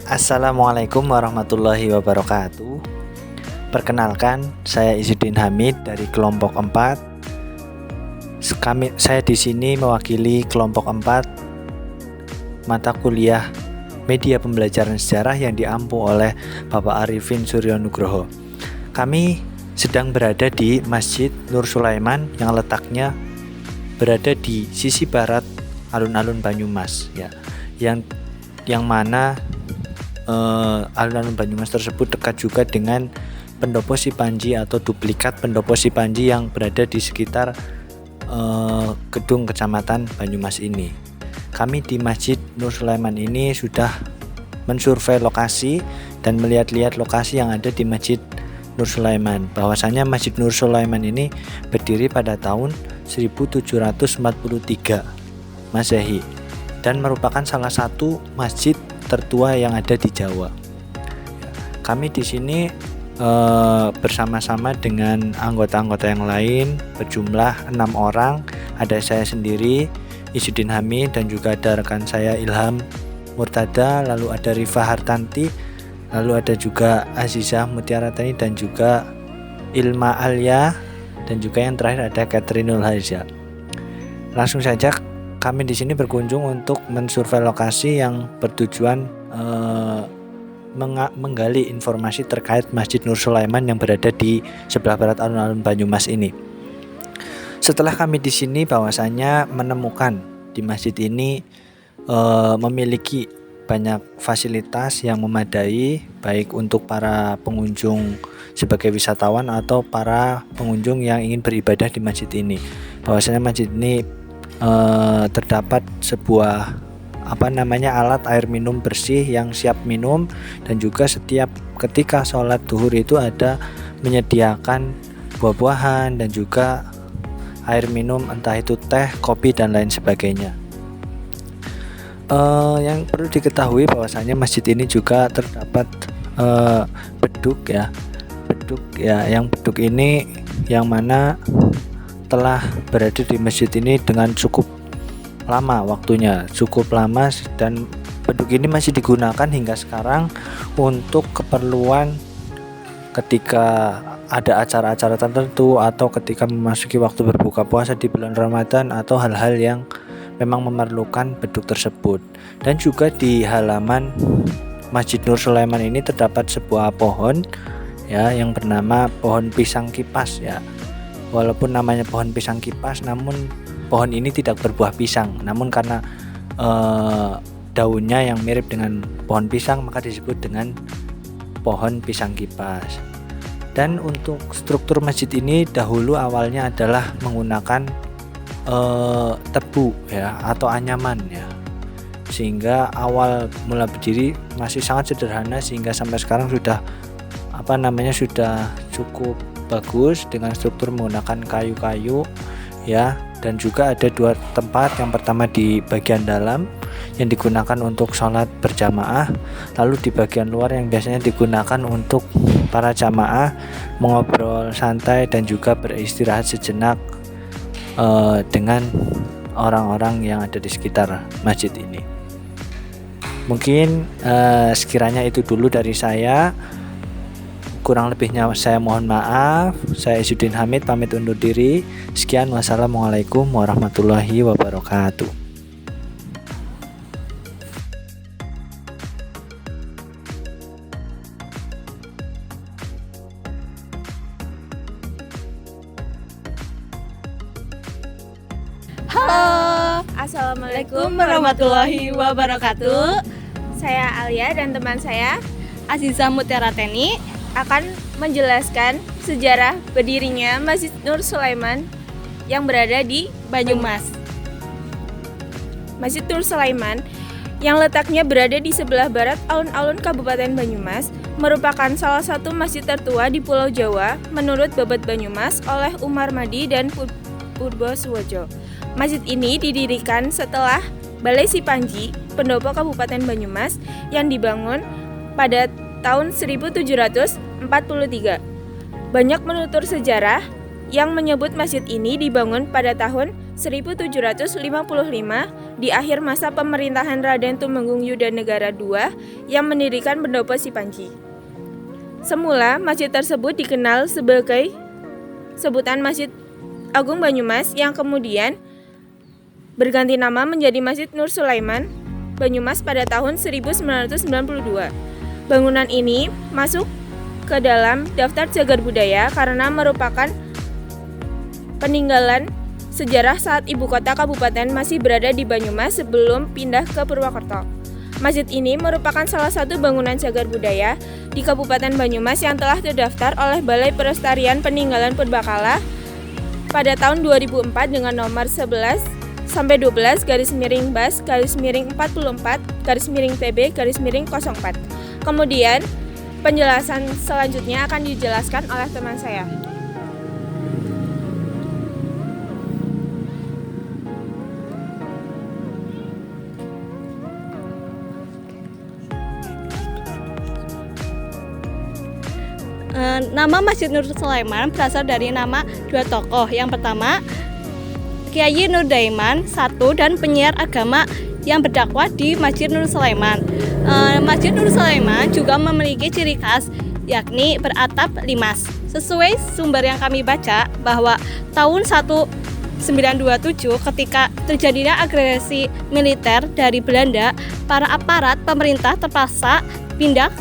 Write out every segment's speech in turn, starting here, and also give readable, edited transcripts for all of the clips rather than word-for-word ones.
Assalamualaikum warahmatullahi wabarakatuh. Perkenalkan, saya Izzuddin Hamid dari kelompok 4. Saya di sini mewakili kelompok 4 mata kuliah Media Pembelajaran Sejarah yang diampu oleh Bapak Arifin Suryonugroho. Kami sedang berada di Masjid Nur Sulaiman yang letaknya berada di sisi barat alun-alun Banyumas, ya. Yang mana alun-alun Banyumas tersebut dekat juga dengan Pendopo Sipanji atau duplikat Pendopo Sipanji yang berada di sekitar gedung Kecamatan Banyumas ini. Kami di Masjid Nur Sulaiman ini sudah mensurvei lokasi dan melihat-lihat lokasi yang ada di Masjid Nur Sulaiman. Bahwasanya Masjid Nur Sulaiman ini berdiri pada tahun 1743 Masehi dan merupakan salah satu masjid tertua yang ada di Jawa. Kami di sini bersama-sama dengan anggota-anggota yang lain berjumlah 6 orang. Ada saya sendiri, Izzuddin Hamid, dan juga ada rekan saya Ilham Murtada, lalu ada Rifa Hartanti, lalu ada juga Azizah Mutiaratani, dan juga Ilma Alia, dan juga yang terakhir ada Catherine Haja. Langsung saja kami di sini berkunjung untuk mensurvei lokasi yang bertujuan menggali informasi terkait Masjid Nur Sulaiman yang berada di sebelah barat alun-alun Banyumas ini. Setelah kami di sini bahwasanya menemukan di masjid ini memiliki banyak fasilitas yang memadai, baik untuk para pengunjung sebagai wisatawan atau para pengunjung yang ingin beribadah di masjid ini. Bahwasanya masjid ini terdapat sebuah alat air minum bersih yang siap minum, dan juga setiap ketika sholat duhur itu ada menyediakan buah-buahan dan juga air minum, entah itu teh, kopi, dan lain sebagainya. Yang perlu diketahui bahwasanya masjid ini juga terdapat beduk yang beduk ini yang mana telah berada di masjid ini dengan cukup lama waktunya, dan beduk ini masih digunakan hingga sekarang untuk keperluan ketika ada acara-acara tertentu atau ketika memasuki waktu berbuka puasa di bulan Ramadan atau hal-hal yang memang memerlukan beduk tersebut. Dan juga di halaman Masjid Nur Sulaiman ini terdapat sebuah pohon, ya, yang bernama pohon pisang kipas, ya. Walaupun namanya pohon pisang kipas, namun pohon ini tidak berbuah pisang, namun karena daunnya yang mirip dengan pohon pisang maka disebut dengan pohon pisang kipas. Dan untuk struktur masjid ini dahulu awalnya adalah menggunakan tebu, ya, atau anyaman, ya, sehingga awal mula berdiri masih sangat sederhana, sehingga sampai sekarang sudah cukup bagus dengan struktur menggunakan kayu-kayu, ya. Dan juga ada 2 tempat. Yang pertama di bagian dalam yang digunakan untuk sholat berjamaah, lalu di bagian luar yang biasanya digunakan untuk para jamaah mengobrol santai dan juga beristirahat sejenak dengan orang-orang yang ada di sekitar masjid ini. Mungkin sekiranya itu dulu dari saya. Kurang lebihnya saya mohon maaf. Saya Izzuddin Hamid pamit undur diri. Sekian, wassalamualaikum warahmatullahi wabarakatuh. Halo, assalamualaikum warahmatullahi wabarakatuh. Saya Alia dan teman saya Azizah Mutiaratani akan menjelaskan sejarah berdirinya Masjid Nur Sulaiman yang berada di Banyumas. Masjid Nur Sulaiman yang letaknya berada di sebelah barat alun-alun Kabupaten Banyumas merupakan salah satu masjid tertua di Pulau Jawa menurut Babad Banyumas oleh Umar Madi dan Purbosuwojo. Masjid ini didirikan setelah Balai Sipanji, Pendopo Kabupaten Banyumas, yang dibangun pada tahun 1743. Banyak penutur sejarah yang menyebut masjid ini dibangun pada tahun 1755 di akhir masa pemerintahan Raden Tumenggung Yudanegara II yang mendirikan Pendopo Sipanji. Semula, masjid tersebut dikenal sebagai sebutan Masjid Agung Banyumas yang kemudian berganti nama menjadi Masjid Nur Sulaiman Banyumas pada tahun 1992. Bangunan ini masuk ke dalam daftar cagar budaya karena merupakan peninggalan sejarah saat ibu kota kabupaten masih berada di Banyumas sebelum pindah ke Purwokerto. Masjid ini merupakan salah satu bangunan cagar budaya di Kabupaten Banyumas yang telah terdaftar oleh Balai Pelestarian Peninggalan Purbakala pada tahun 2004 dengan nomor 11/12-BAS/44/TB/04. Kemudian penjelasan selanjutnya akan dijelaskan oleh teman saya. Nama Masjid Nur Sulaiman berasal dari nama dua tokoh. Yang pertama, Kiai Nur Daiman I dan penyiar agama yang berdakwah di Masjid Nur Sulaiman. Masjid Nur Sulaiman juga memiliki ciri khas, yakni beratap limas. Sesuai sumber yang kami baca, bahwa tahun 1927 ketika terjadinya agresi militer dari Belanda, para aparat pemerintah terpaksa pindah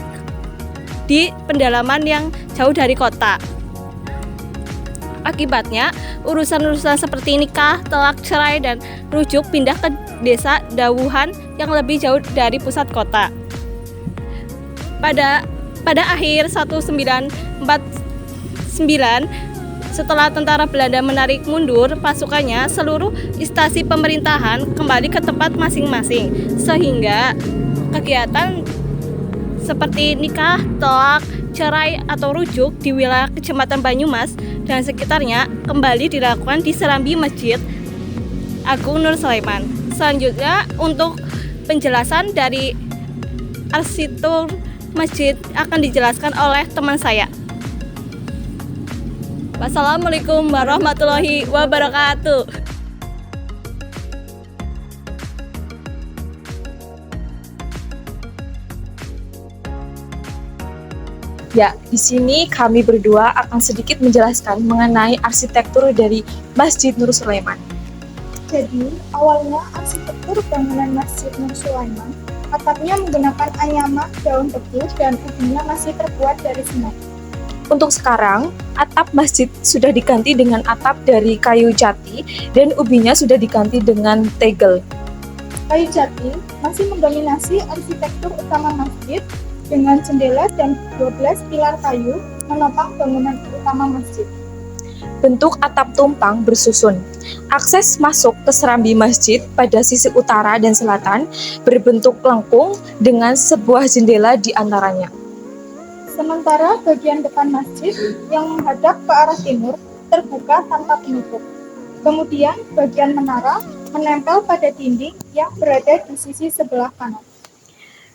di pendalaman yang jauh dari kota. Akibatnya, urusan-urusan seperti nikah, talak, cerai, dan rujuk pindah ke desa Dawuhan yang lebih jauh dari pusat kota. Pada akhir 1949, setelah tentara Belanda menarik mundur pasukannya, seluruh instansi pemerintahan kembali ke tempat masing-masing, sehingga kegiatan seperti nikah, talak, cerai, atau rujuk di wilayah Kecamatan Banyumas dan sekitarnya kembali dilakukan di serambi Masjid Agung Nur Sulaiman. Selanjutnya, untuk penjelasan dari arsitektur masjid akan dijelaskan oleh teman saya. Wassalamualaikum warahmatullahi wabarakatuh. Ya, di sini kami berdua akan sedikit menjelaskan mengenai arsitektur dari Masjid Nur Sulaiman. Jadi, awalnya arsitektur bangunan Masjid Nur Sulaiman, atapnya menggunakan anyaman daun tebu dan ubinya masih terbuat dari semen. Untuk sekarang, atap masjid sudah diganti dengan atap dari kayu jati dan ubinya sudah diganti dengan tegel. Kayu jati masih mendominasi arsitektur utama masjid dengan jendela dan 12 pilar kayu menopang bangunan utama masjid. Bentuk atap tumpang bersusun. Akses masuk ke serambi masjid pada sisi utara dan selatan berbentuk lengkung dengan sebuah jendela di antaranya. Sementara bagian depan masjid yang menghadap ke arah timur terbuka tanpa penutup. Kemudian bagian menara menempel pada dinding yang berada di sisi sebelah kanan.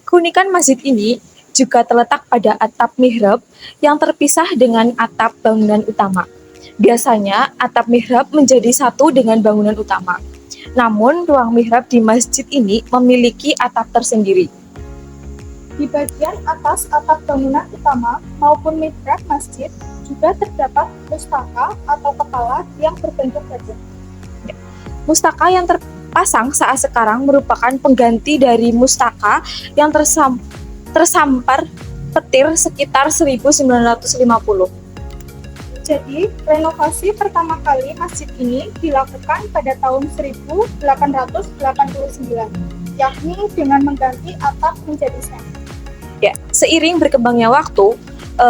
Keunikan masjid ini juga terletak pada atap mihrab yang terpisah dengan atap bangunan utama. Biasanya atap mihrab menjadi satu dengan bangunan utama. Namun ruang mihrab di masjid ini memiliki atap tersendiri. Di bagian atas atap bangunan utama maupun mihrab masjid juga terdapat mustaka atau kepala yang berbentuk gajah. Mustaka yang terpasang saat sekarang merupakan pengganti dari mustaka yang tersampar petir sekitar 1950. Jadi, renovasi pertama kali masjid ini dilakukan pada tahun 1889, yakni dengan mengganti atap menjadi semen. Ya, seiring berkembangnya waktu,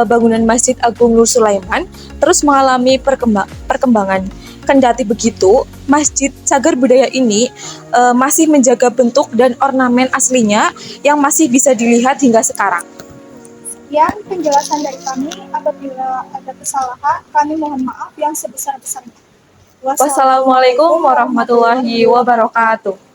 bangunan Masjid Agung Nur Sulaiman terus mengalami perkembangan. Kendati begitu, Masjid Cagar Budaya ini masih menjaga bentuk dan ornamen aslinya yang masih bisa dilihat hingga sekarang. Sekian penjelasan dari kami. Apabila ada kesalahan, kami mohon maaf yang sebesar-besarnya. Wassalamualaikum warahmatullahi wabarakatuh.